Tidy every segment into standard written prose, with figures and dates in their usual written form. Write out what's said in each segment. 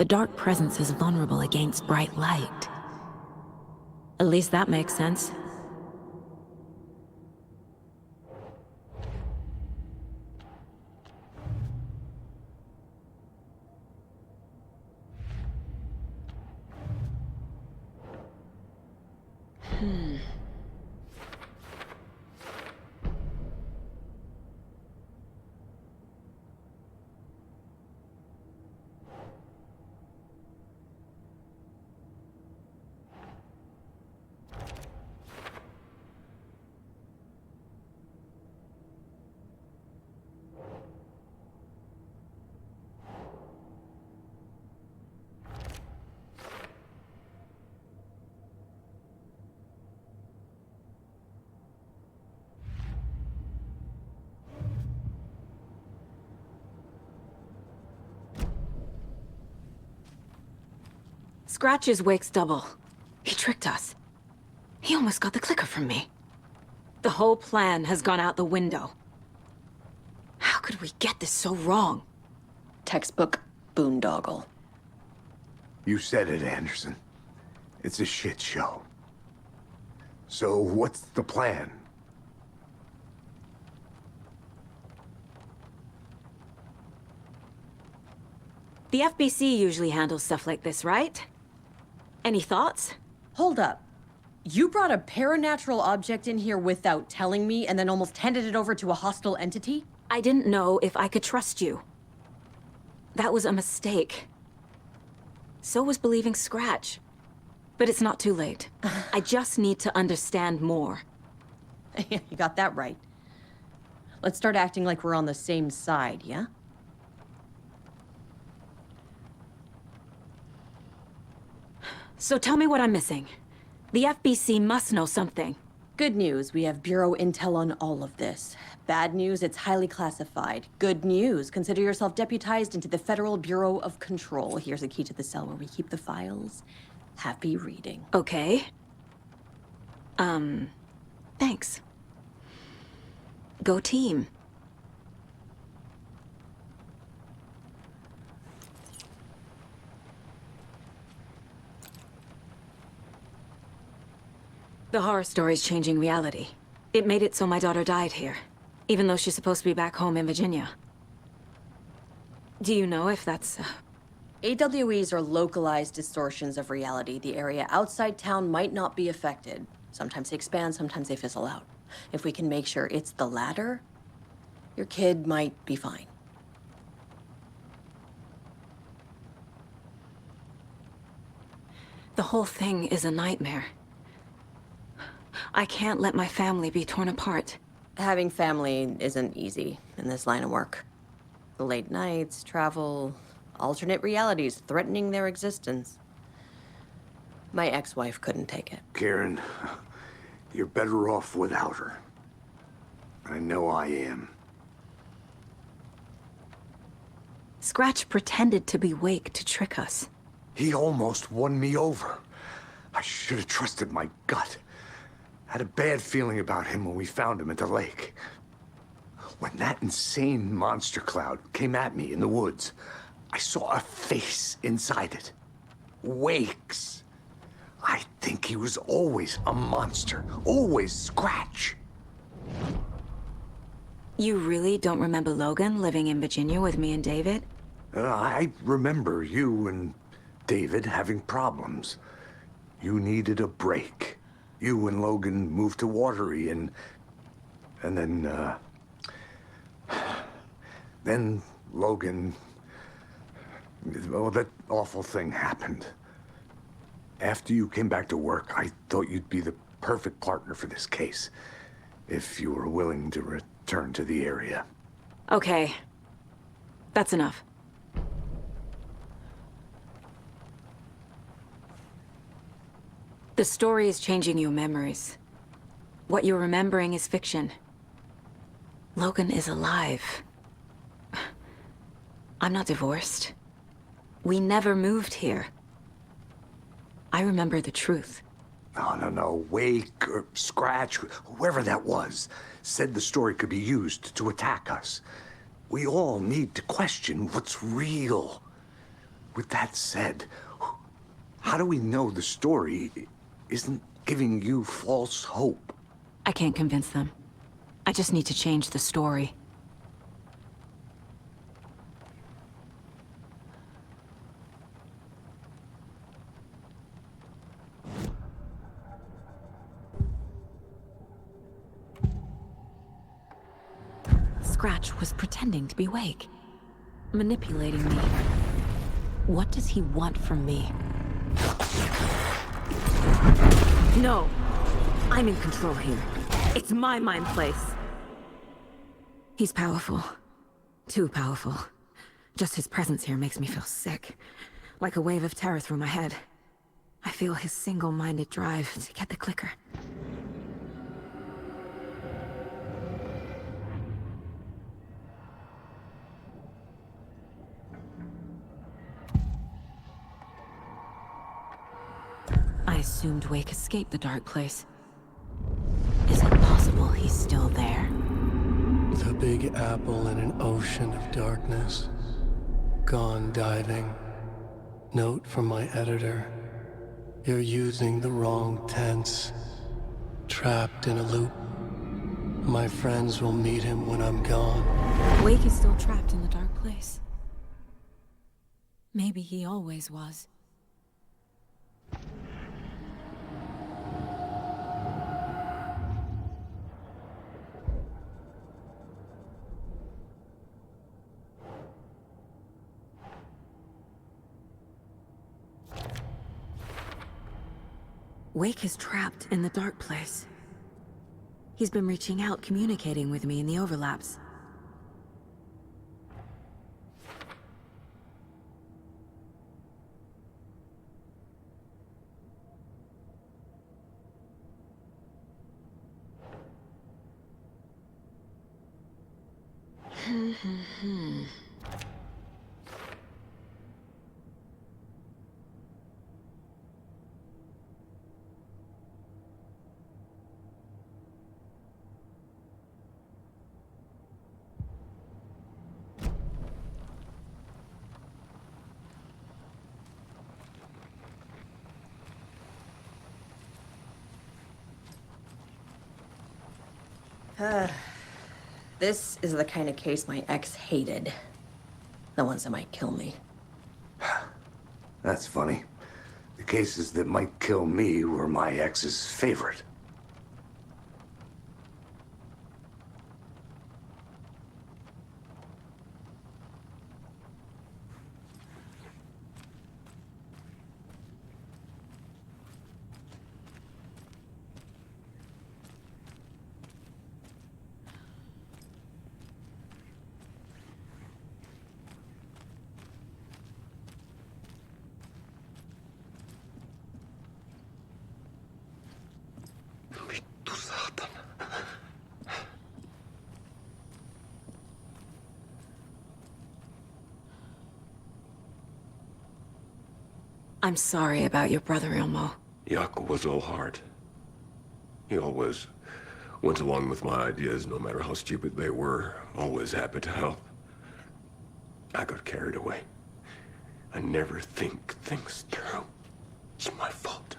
The dark presence is vulnerable against bright light. At least that makes sense. Scratch's wake's double. He tricked us. He almost got the clicker from me. The whole plan has gone out the window. How could we get this so wrong? Textbook boondoggle. You said it, Anderson. It's a shit show. So what's the plan? The FBC usually handles stuff like this, right? Any thoughts? Hold up. You brought a paranatural object in here without telling me and then almost handed it over to a hostile entity? I didn't know if I could trust you. That was a mistake. So was believing Scratch. But it's not too late. I just need to understand more. You got that right. Let's start acting like we're on the same side, yeah? So tell me what I'm missing. The FBC must know something. Good news, we have Bureau intel on all of this. Bad news, it's highly classified. Good news, consider yourself deputized into the Federal Bureau of Control. Here's a key to the cell where we keep the files. Happy reading. Okay. Thanks. Go team. The horror story's changing reality. It made it so my daughter died here, even though she's supposed to be back home in Virginia. Do you know if that's... AWEs are localized distortions of reality. The area outside town might not be affected. Sometimes they expand, sometimes they fizzle out. If we can make sure it's the latter, your kid might be fine. The whole thing is a nightmare. I can't let my family be torn apart. Having family isn't easy in this line of work. The late nights, travel, alternate realities threatening their existence. My ex-wife couldn't take it. Karen, you're better off without her. I know I am. Scratch pretended to be Wake to trick us. He almost won me over. I should have trusted my gut. Had a bad feeling about him when we found him at the lake. When that insane monster cloud came at me in the woods, I saw a face inside it. Wake's. I think he was always a monster. Always Scratch. You really don't remember Logan living in Virginia with me and David? I remember you and David having problems. You needed a break. You and Logan moved to Watery and then Logan, well, that awful thing happened. After you came back to work, I thought you'd be the perfect partner for this case, if you were willing to return to the area. Okay. That's enough. The story is changing your memories. What you're remembering is fiction. Logan is alive. I'm not divorced. We never moved here. I remember the truth. No. Wake or Scratch, whoever that was, said the story could be used to attack us. We all need to question what's real. With that said, how do we know the story isn't giving you false hope? I can't convince them. I just need to change the story. Scratch was pretending to be Wake, manipulating me. What does he want from me? No! I'm in control here. It's my mind place. He's powerful. Too powerful. Just his presence here makes me feel sick. Like a wave of terror through my head. I feel his single-minded drive to get the clicker. I assumed Wake escaped the dark place. Is it possible he's still there? The Big Apple in an ocean of darkness. Gone diving. Note from my editor. You're using the wrong tense. Trapped in a loop. My friends will meet him when I'm gone. Wake is still trapped in the dark place. Maybe he always was. Wake is trapped in the dark place. He's been reaching out, communicating with me in the overlaps. This is the kind of case my ex hated. The ones that might kill me. That's funny. The cases that might kill me were my ex's favorite. I'm sorry about your brother, Ilmo. Jaakko was all heart. He always went along with my ideas, no matter how stupid they were. Always happy to help. I got carried away. I never think things through. It's my fault.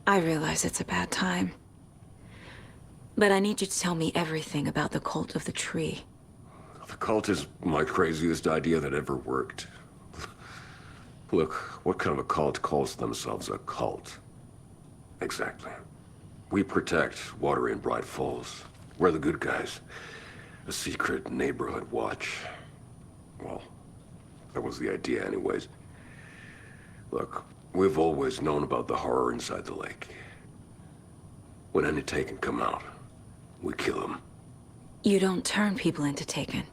I realize it's a bad time. But I need you to tell me everything about the cult of the tree. The cult is my craziest idea that ever worked. Look, what kind of a cult calls themselves a cult? Exactly. We protect water in Bright Falls. We're the good guys. A secret neighborhood watch. Well, that was the idea anyways. Look, we've always known about the horror inside the lake. When any Taken come out, we kill them. You don't turn people into Taken.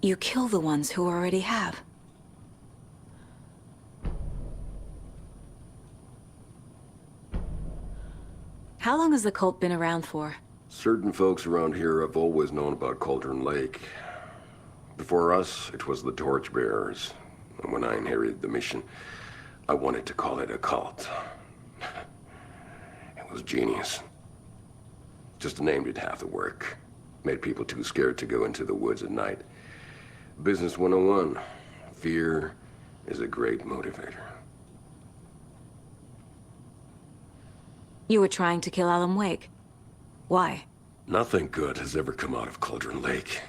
You kill the ones who already have. How long has the cult been around for? Certain folks around here have always known about Cauldron Lake. Before us, it was the Torchbearers. And when I inherited the mission, I wanted to call it a cult. It was genius. Just the name did half the work. Made people too scared to go into the woods at night. Business 101. Fear is a great motivator. You were trying to kill Alan Wake. Why? Nothing good has ever come out of Cauldron Lake.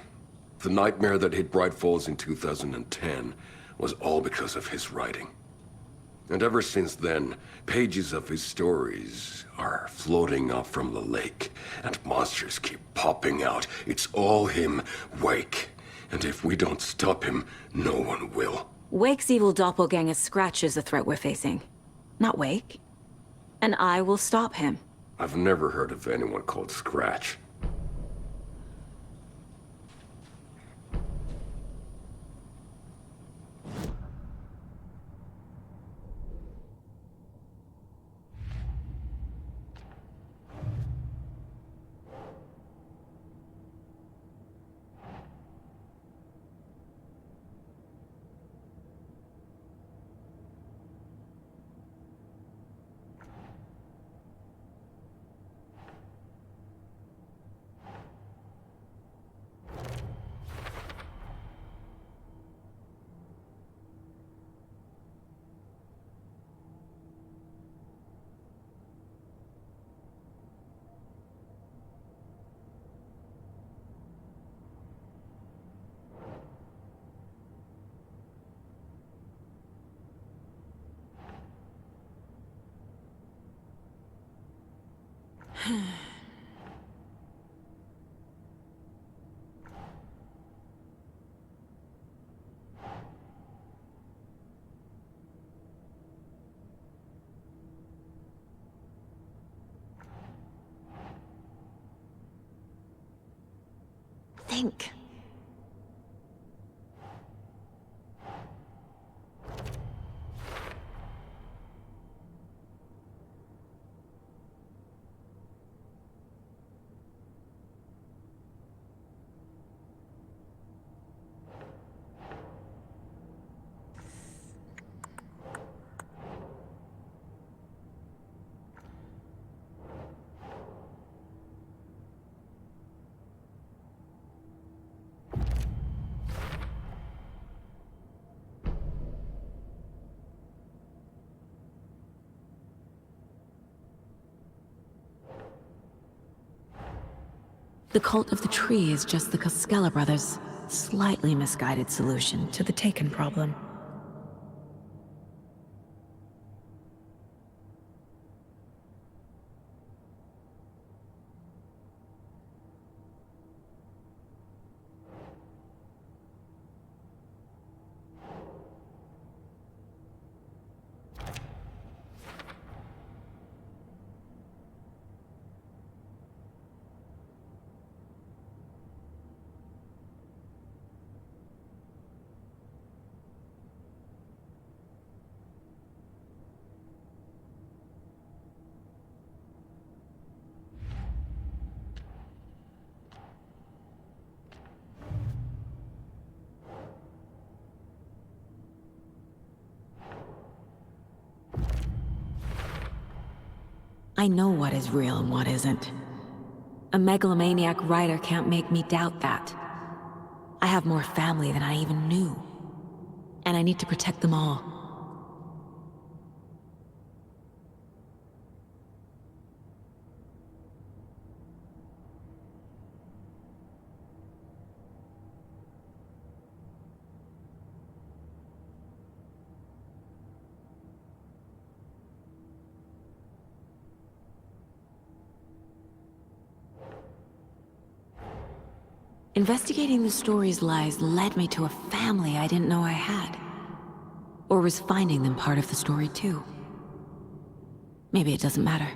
The nightmare that hit Bright Falls in 2010 was all because of his writing. And ever since then, pages of his stories are floating up from the lake, and monsters keep popping out. It's all him, Wake. And if we don't stop him, no one will. Wake's evil doppelganger Scratch is the threat we're facing, not Wake. And I will stop him. I've never heard of anyone called Scratch. Think. The cult of the tree is just the Costello brothers' slightly misguided solution to the Taken problem. I know what is real and what isn't. A megalomaniac writer can't make me doubt that. I have more family than I even knew. And I need to protect them all. Investigating the story's lies led me to a family I didn't know I had. Or was finding them part of the story too. Maybe it doesn't matter.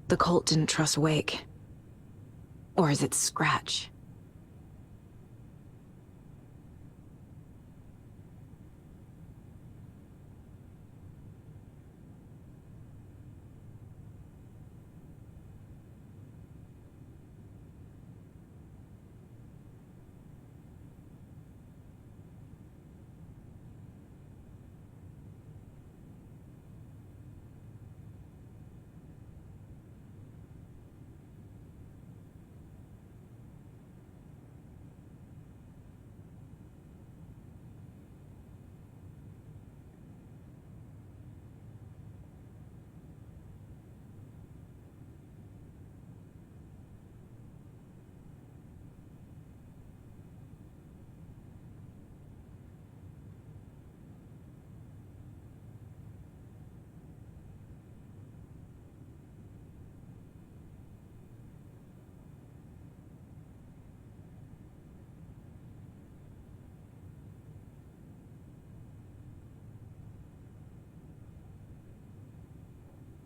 The cult didn't trust Wake. Or is it Scratch?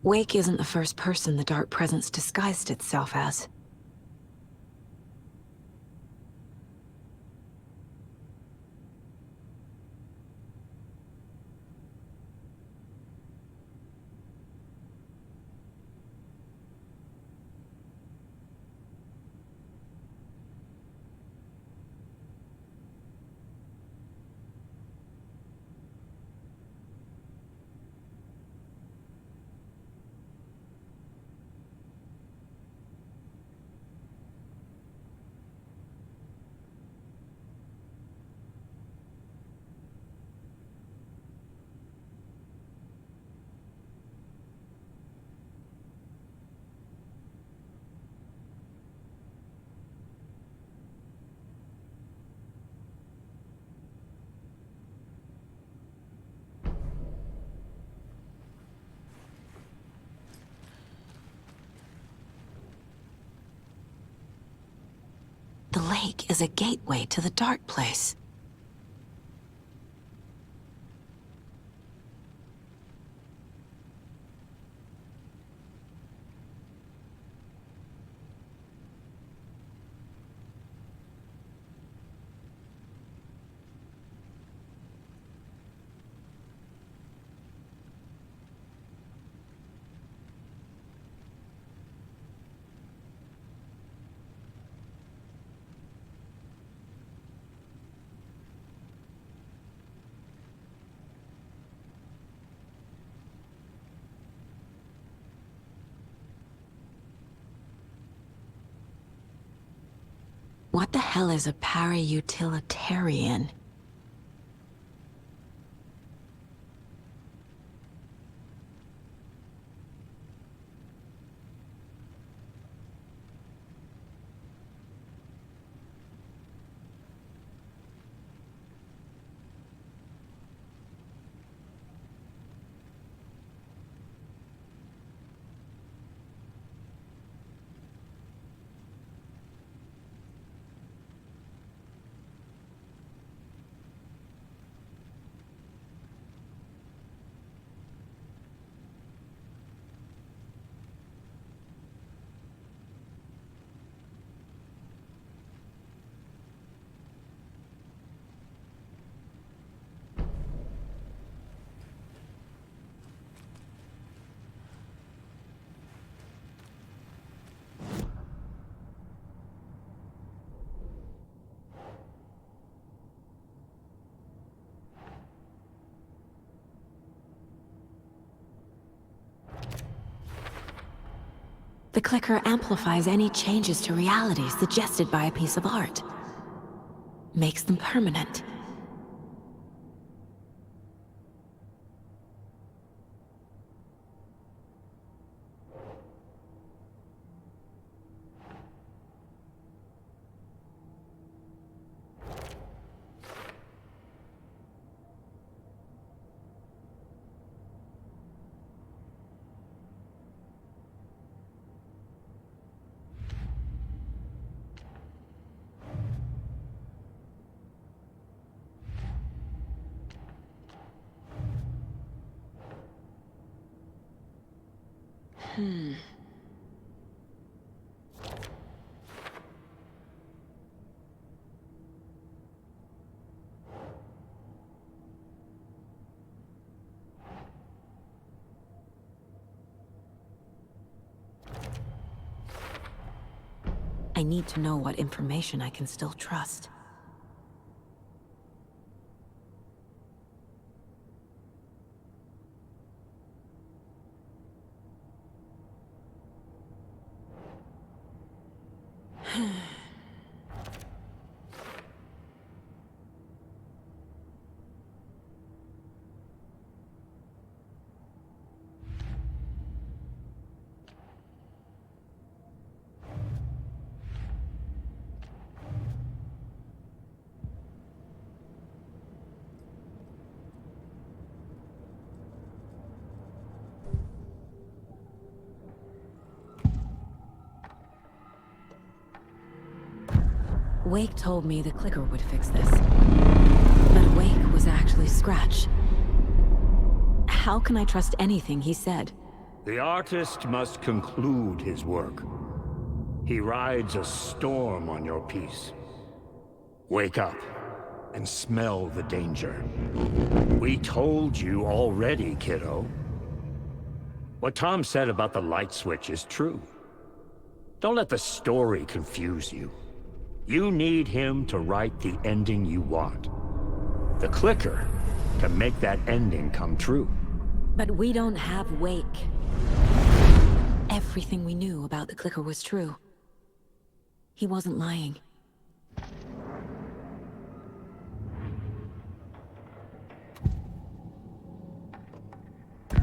Wake isn't the first person the dark presence disguised itself as. The lake is a gateway to the dark place. What the hell is a para-utilitarian? The clicker amplifies any changes to reality suggested by a piece of art. Makes them permanent. I need to know what information I can still trust. Wake told me the clicker would fix this. But Wake was actually Scratch. How can I trust anything he said? The artist must conclude his work. He rides a storm on your piece. Wake up and smell the danger. We told you already, kiddo. What Tom said about the light switch is true. Don't let the story confuse you. You need him to write the ending you want. The clicker can make that ending come true. But we don't have Wake. Everything we knew about the clicker was true. He wasn't lying.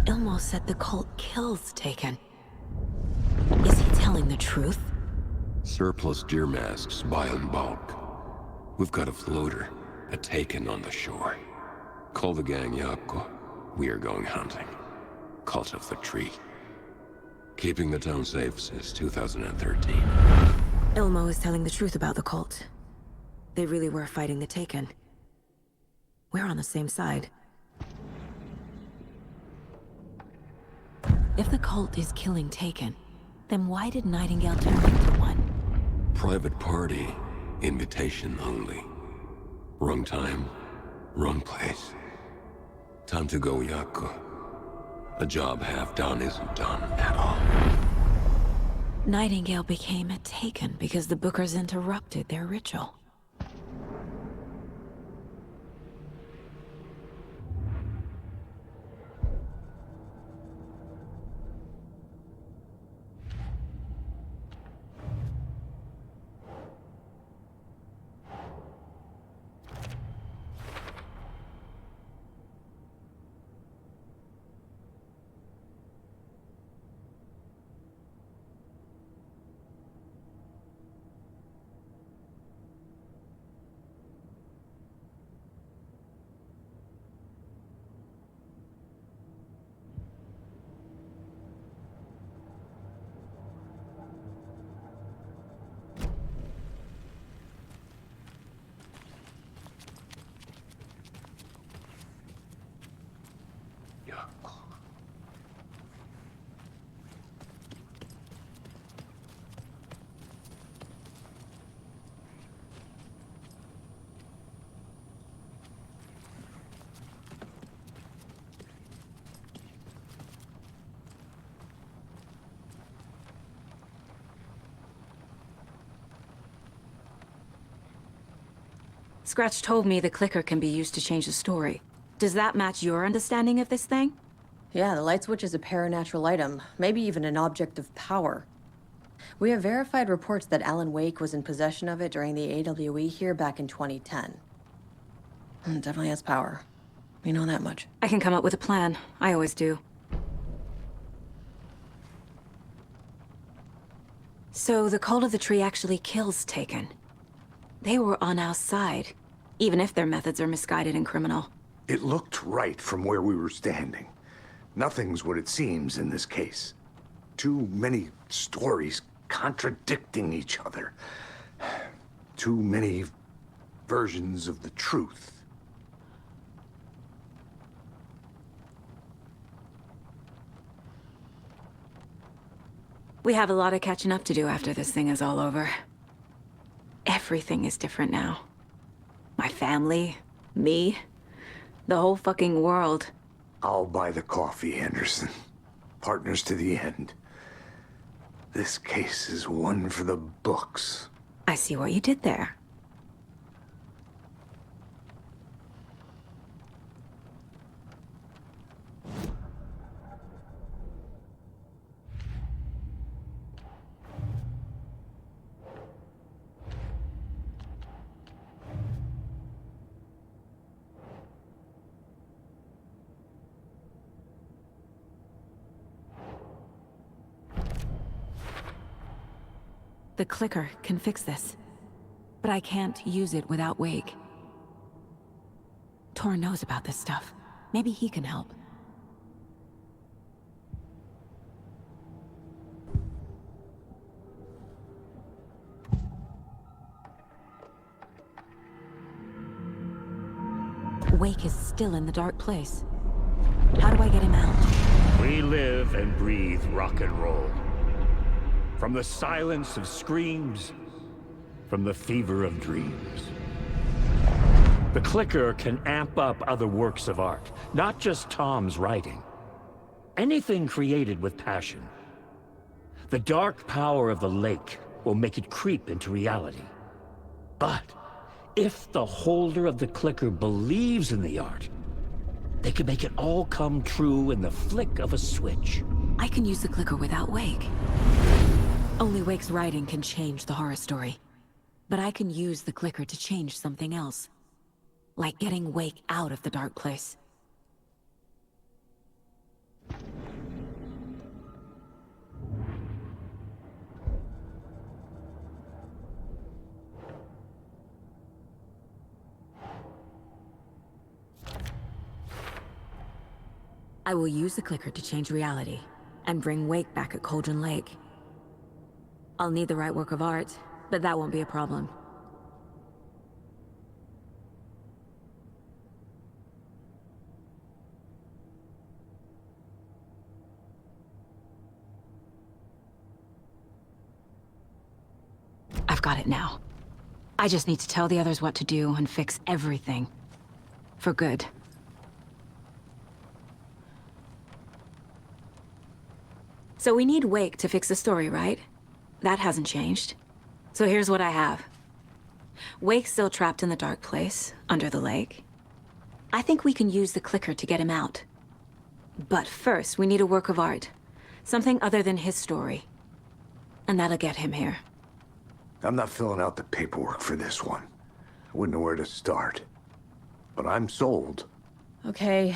Ilmo said the cult kills Taken. Is he telling the truth? Surplus deer masks buy in bulk. We've got a floater, a Taken on the shore. Call the gang Yakko. We are going hunting. Cult of the Tree. Keeping the town safe since 2013. Ilmo is telling the truth about the cult. They really were fighting the Taken. We're on the same side. If the cult is killing Taken, then why did Nightingale turn into one? Private party, invitation only. Wrong time, wrong place. Time to go, Yakko. A job half done isn't done at all. Nightingale became a Taken because the Bookers interrupted their ritual. Scratch told me the clicker can be used to change the story. Does that match your understanding of this thing? Yeah, the light switch is a paranatural item, maybe even an object of power. We have verified reports that Alan Wake was in possession of it during the AWE here back in 2010. It definitely has power. We know that much. I can come up with a plan. I always do. So the Cult of the Tree actually kills Taken. They were on our side, even if their methods are misguided and criminal. It looked right from where we were standing. Nothing's what it seems in this case. Too many stories contradicting each other. Too many versions of the truth. We have a lot of catching up to do after this thing is all over. Everything is different now. My family, me, the whole fucking world. I'll buy the coffee, Anderson. Partners to the end. This case is one for the books. I see what you did there. The clicker can fix this, but I can't use it without Wake. Tor knows about this stuff. Maybe he can help. Wake is still in the dark place. How do I get him out? We live and breathe rock and roll. From the silence of screams, from the fever of dreams. The clicker can amp up other works of art, not just Tom's writing. Anything created with passion. The dark power of the lake will make it creep into reality. But if the holder of the clicker believes in the art, they can make it all come true in the flick of a switch. I can use the clicker without Wake. Only Wake's writing can change the horror story. But I can use the clicker to change something else. Like getting Wake out of the dark place. I will use the clicker to change reality, and bring Wake back at Cauldron Lake. I'll need the right work of art, but that won't be a problem. I've got it now. I just need to tell the others what to do and fix everything. For good. So we need Wake to fix the story, right? That hasn't changed. So here's what I have. Wake's still trapped in the dark place, under the lake. I think we can use the clicker to get him out. But first, we need a work of art. Something other than his story. And that'll get him here. I'm not filling out the paperwork for this one. I wouldn't know where to start. But I'm sold. Okay.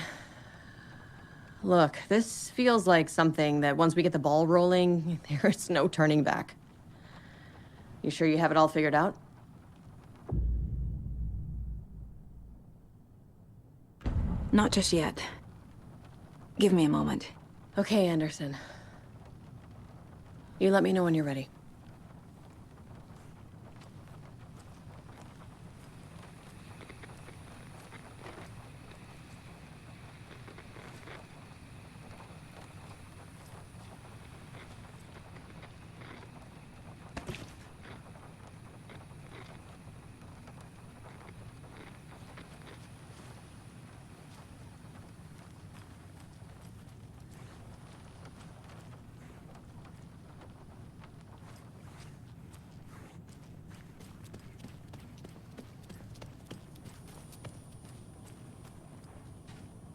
Look, this feels like something that once we get the ball rolling, there's no turning back. You sure you have it all figured out? Not just yet. Give me a moment. Okay, Anderson. You let me know when you're ready.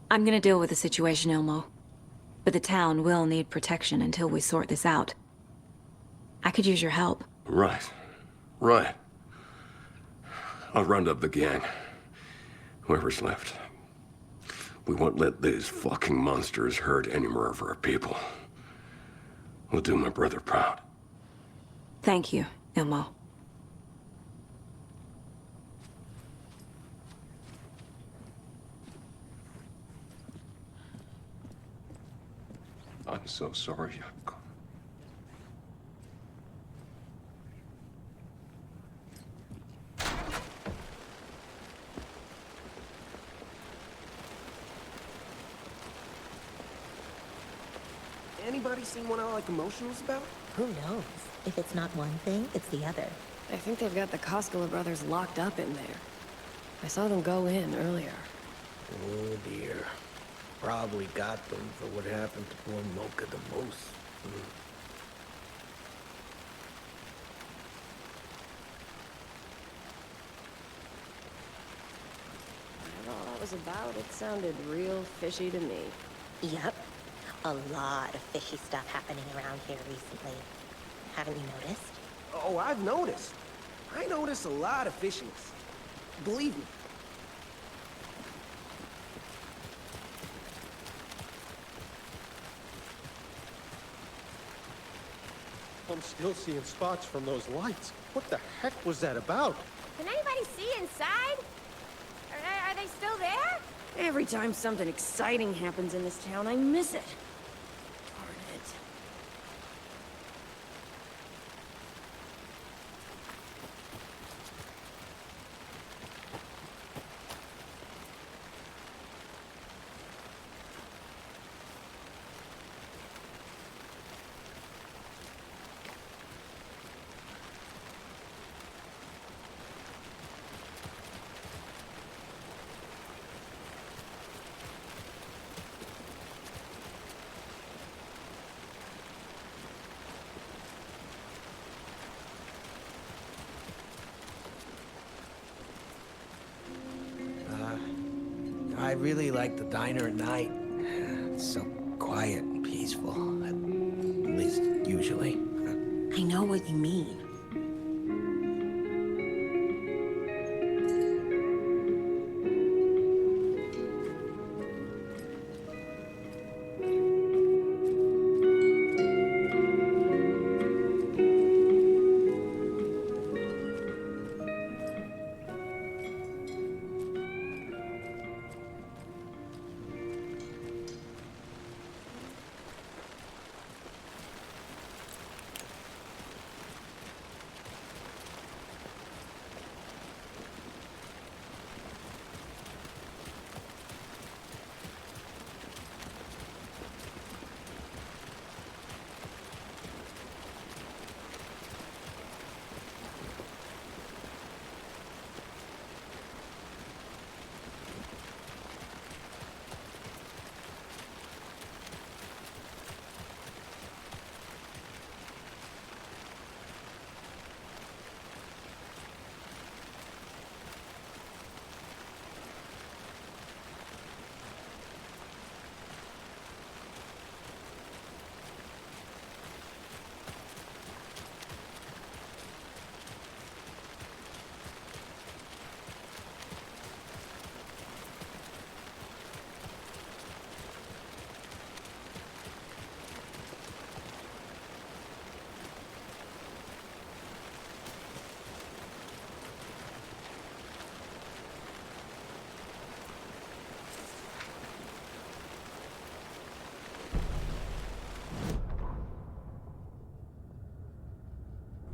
I'm gonna deal with the situation, Ilmo. But the town will need protection until we sort this out. I could use your help. Right. Right. I'll round up the gang. Whoever's left. We won't let these fucking monsters hurt any more of our people. We'll do my brother proud. Thank you, Ilmo. I'm so sorry, Yako. Anybody seen what I like emotionals about? Who knows? If it's not one thing, it's the other. I think they've got the Koskela brothers locked up in there. I saw them go in earlier. Oh dear. Probably got them for what happened to poor Mocha the Moose. was about, it sounded real fishy to me. Yep. A lot of fishy stuff happening around here recently. Haven't you noticed? Oh, I've noticed. I notice a lot of fishiness. Believe me. I'm still seeing spots from those lights. What the heck was that about? Can anybody see inside? Are they still there? Every time something exciting happens in this town, I miss it. Darn it. I really like the diner at night. It's so quiet and peaceful, at least usually. I know what you mean.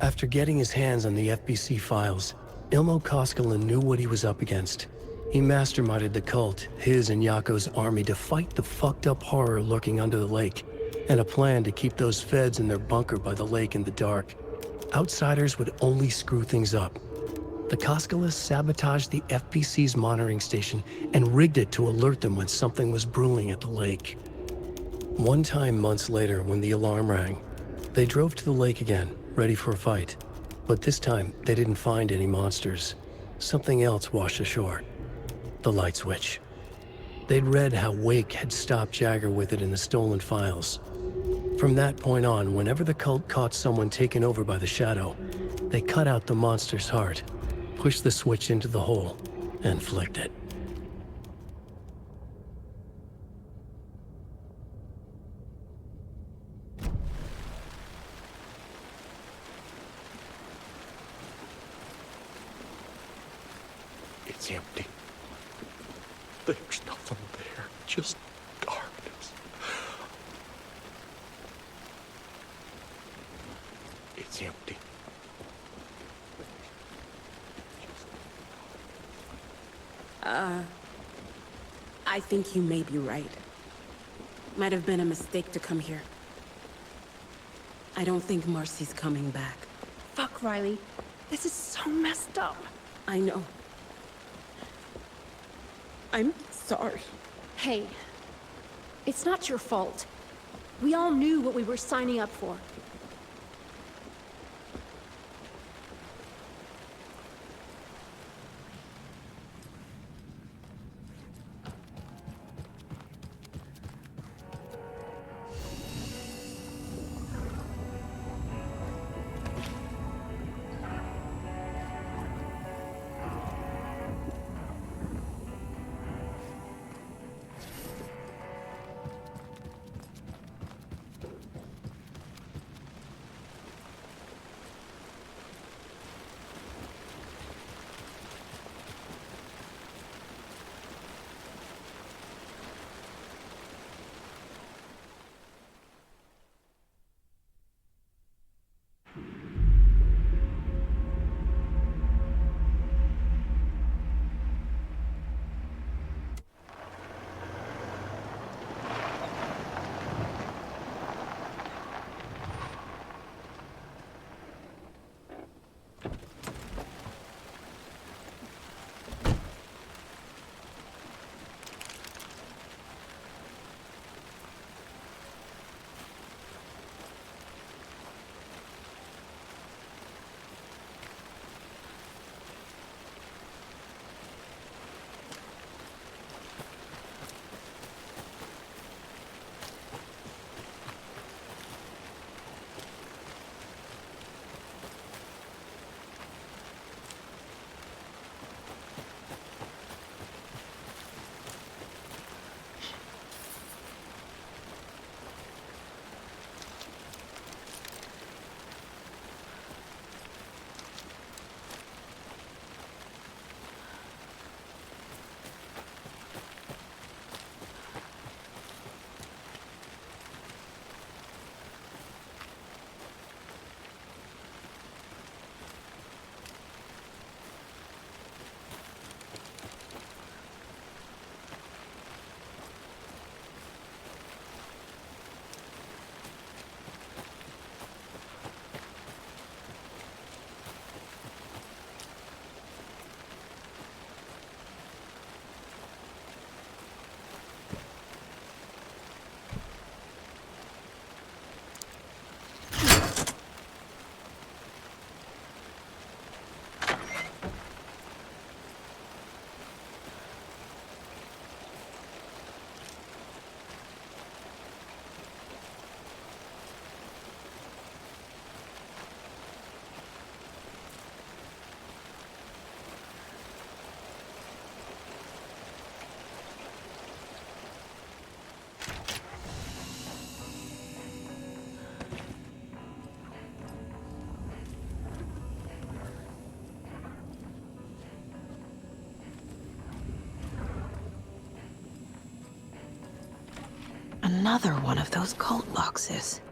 After getting his hands on the FBC files, Ilmo Koskela knew what he was up against. He masterminded the cult, his and Yako's army, to fight the fucked up horror lurking under the lake, and a plan to keep those feds in their bunker by the lake in the dark. Outsiders would only screw things up. The Koskelas sabotaged the FBC's monitoring station and rigged it to alert them when something was brewing at the lake. One time months later, when the alarm rang, they drove to the lake again, ready for a fight. But this time, they didn't find any monsters. Something else washed ashore. The light switch. They'd read how Wake had stopped Jagger with it in the stolen files. From that point on, whenever the cult caught someone taken over by the Shadow, they cut out the monster's heart, pushed the switch into the hole, and flicked it. It's empty. There's nothing there, just darkness. It's empty. I think you may be right. Might have been a mistake to come here. I don't think Marcy's coming back. Fuck, Riley. This is so messed up. I know. I'm sorry. Hey, it's not your fault. We all knew what we were signing up for. Another one of those cult boxes.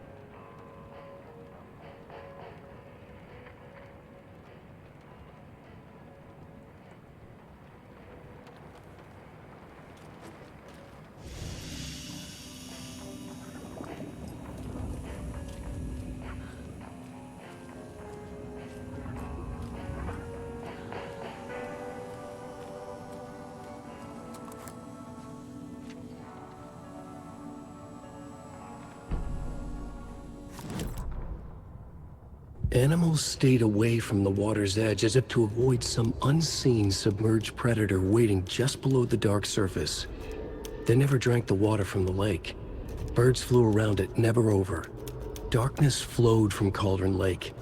Animals stayed away from the water's edge as if to avoid some unseen submerged predator waiting just below the dark surface. They never drank the water from the lake. Birds flew around it, never over. Darkness flowed from Cauldron Lake.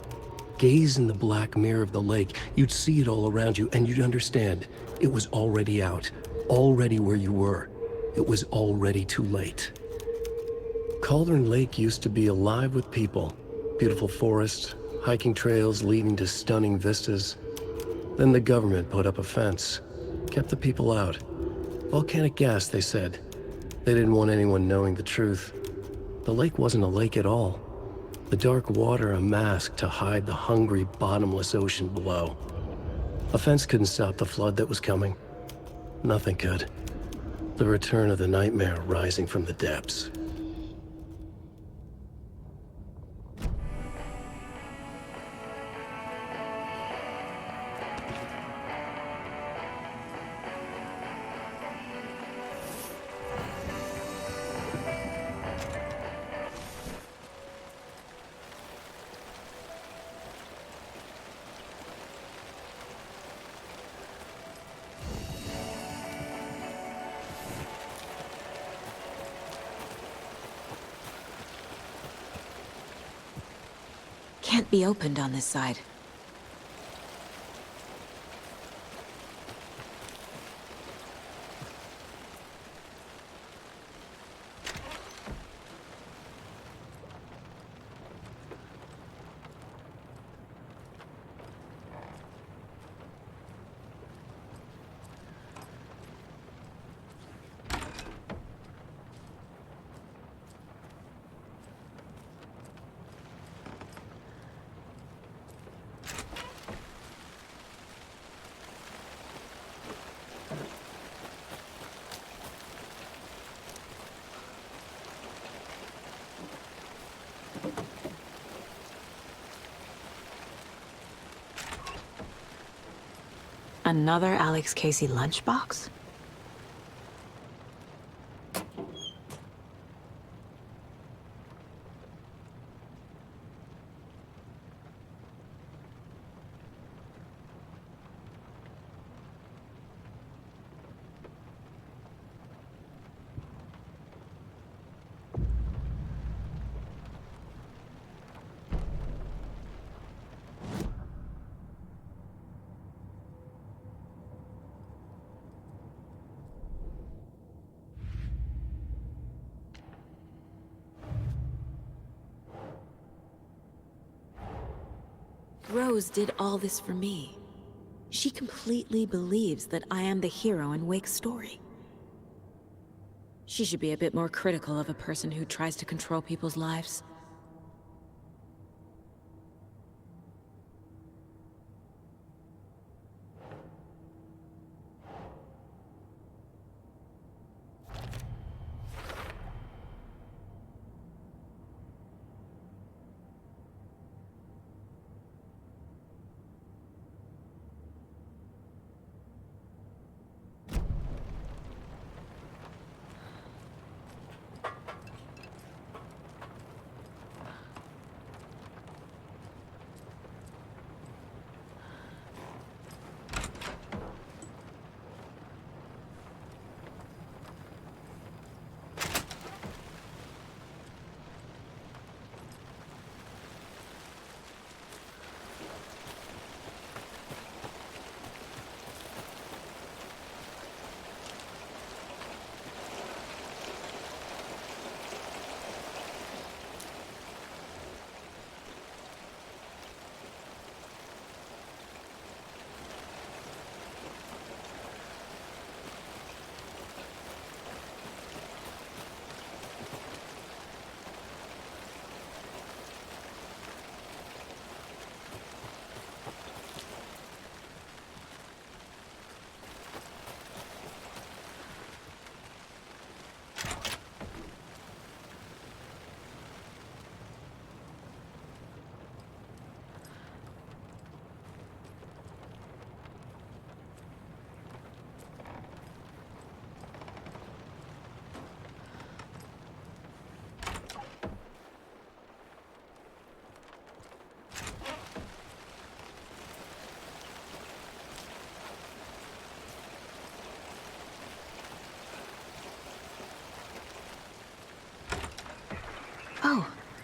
Gaze in the black mirror of the lake, you'd see it all around you, and you'd understand it was already out, already where you were. It was already too late. Cauldron Lake used to be alive with people. Beautiful forests, hiking trails leading to stunning vistas. Then the government put up a fence, kept the people out. Volcanic gas, they said. They didn't want anyone knowing the truth. The lake wasn't a lake at all. The dark water a mask to hide the hungry, bottomless ocean below. A fence couldn't stop the flood that was coming. Nothing could. The return of the nightmare rising from the depths. Can't be opened on this side. Another Alex Casey lunchbox? Rose did all this for me. She completely believes that I am the hero in Wake's story. She should be a bit more critical of a person who tries to control people's lives.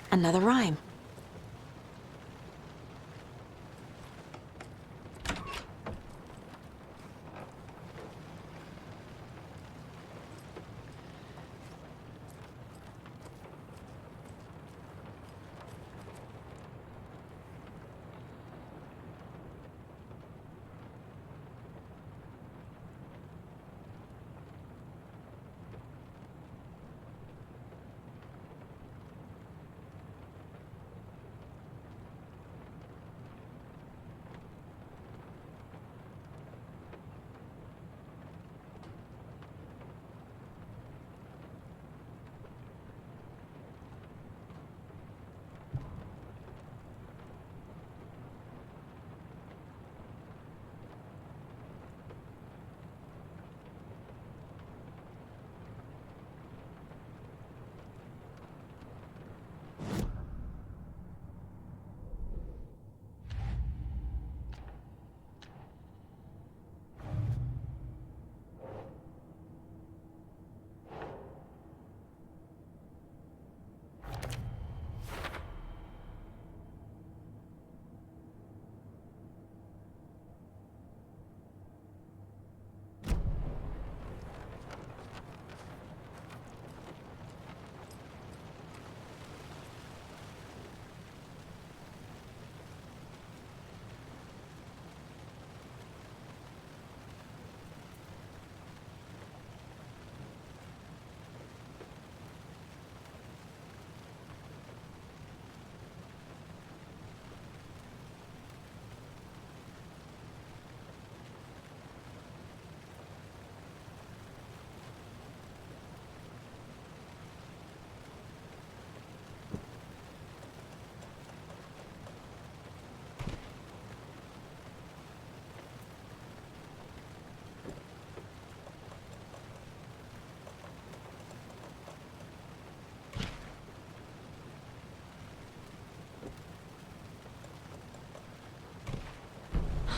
Another rhyme.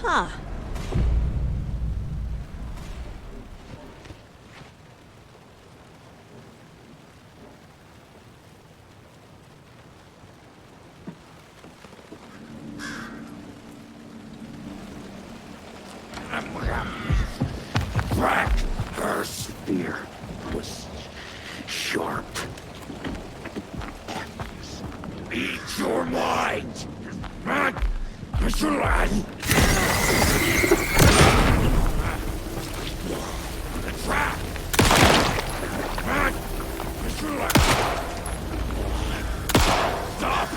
Huh. Her spear was sharp. Eat your mind! Mr. The trap! Mr. Stop!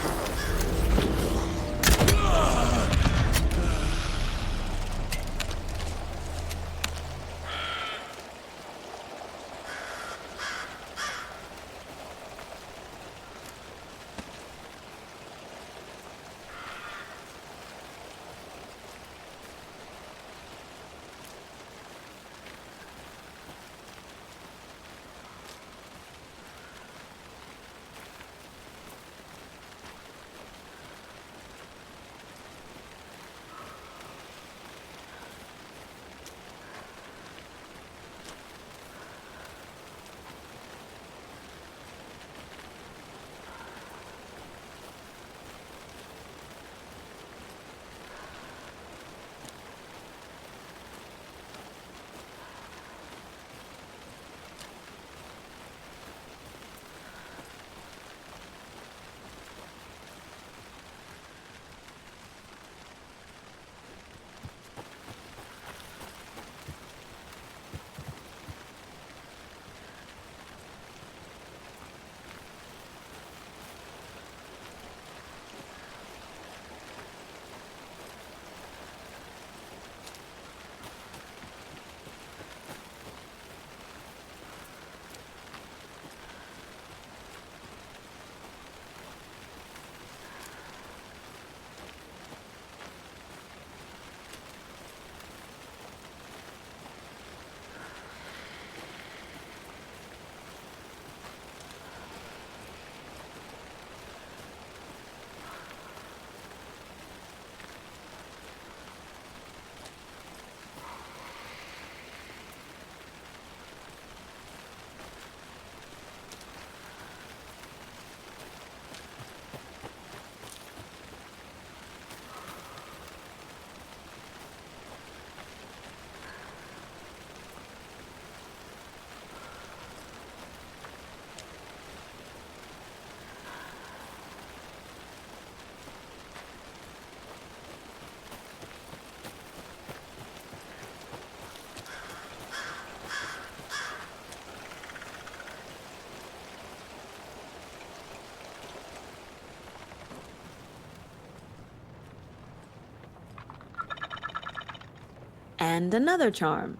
And another charm.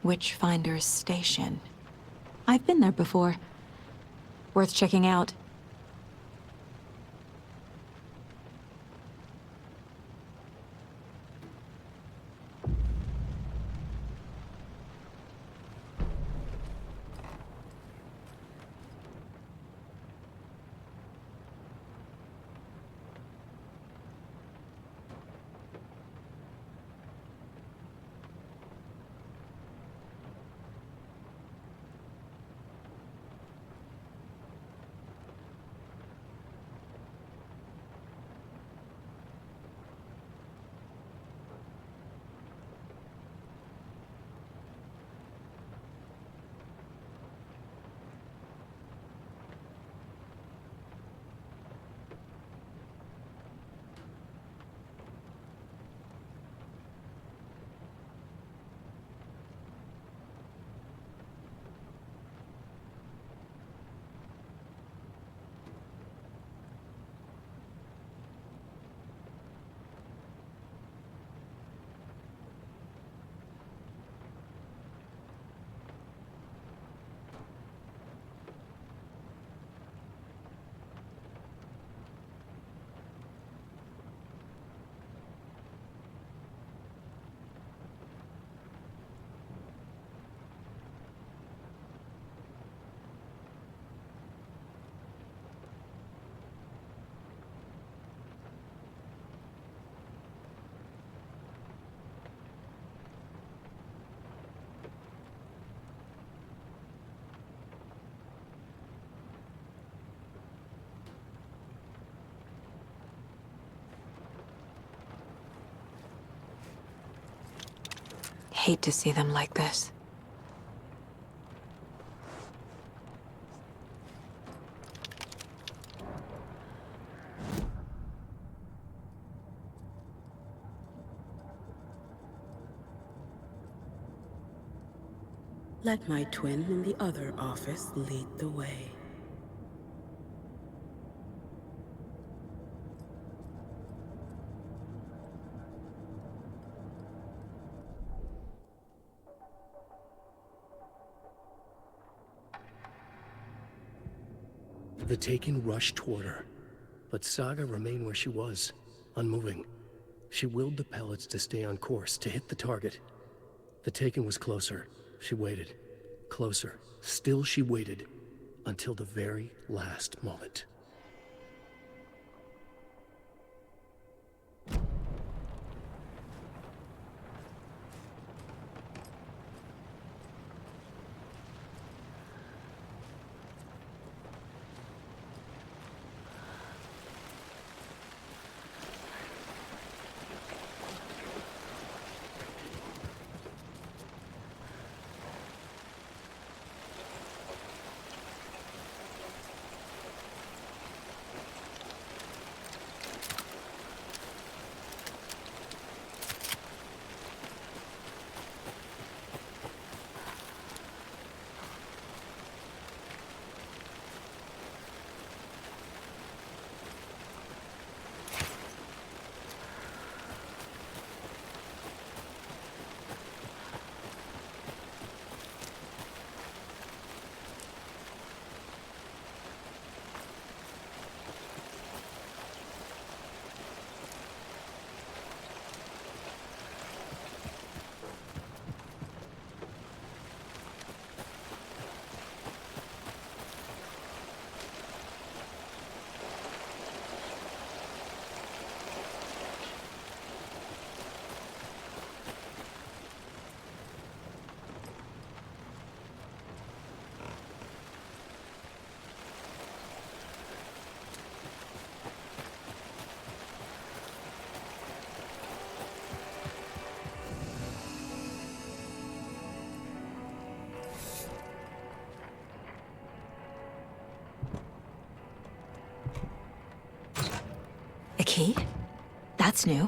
Witchfinder's Station. I've been there before. Worth checking out. Hate to see them like this. Let my twin in the other office lead the way. The Taken rushed toward her, but Saga remained where she was, unmoving. She willed the pellets to stay on course, to hit the target. The Taken was closer. She waited. Closer. Still she waited, until the very last moment. key? That's new.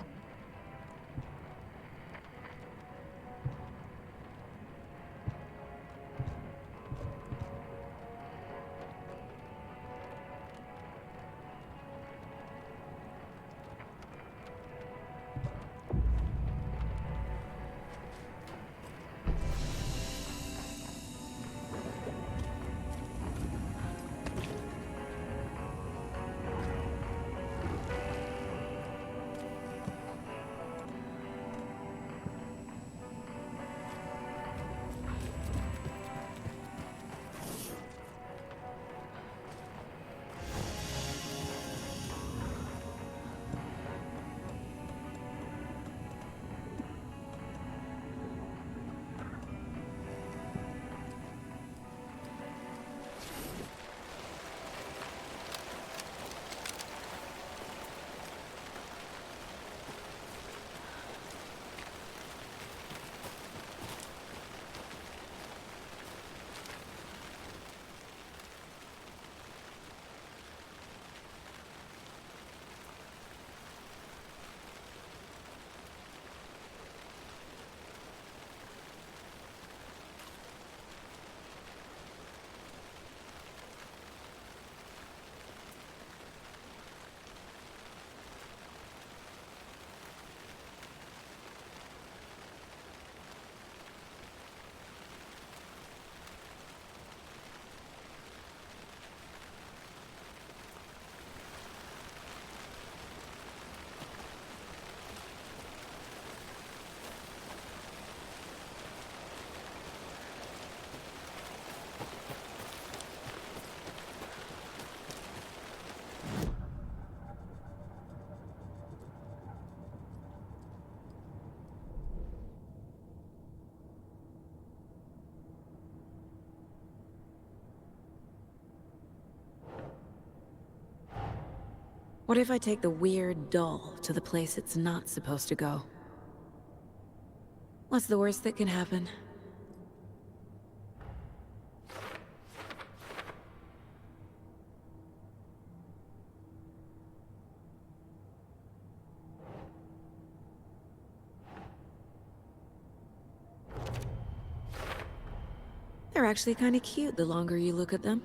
What if I take the weird doll to the place it's not supposed to go? What's the worst that can happen? They're actually kind of cute the longer you look at them.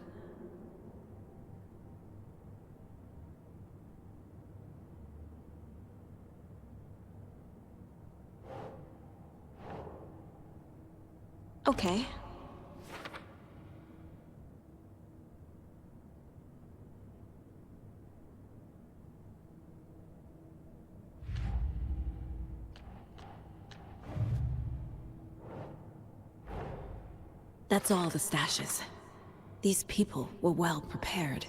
Okay. That's all the stashes. These people were well prepared.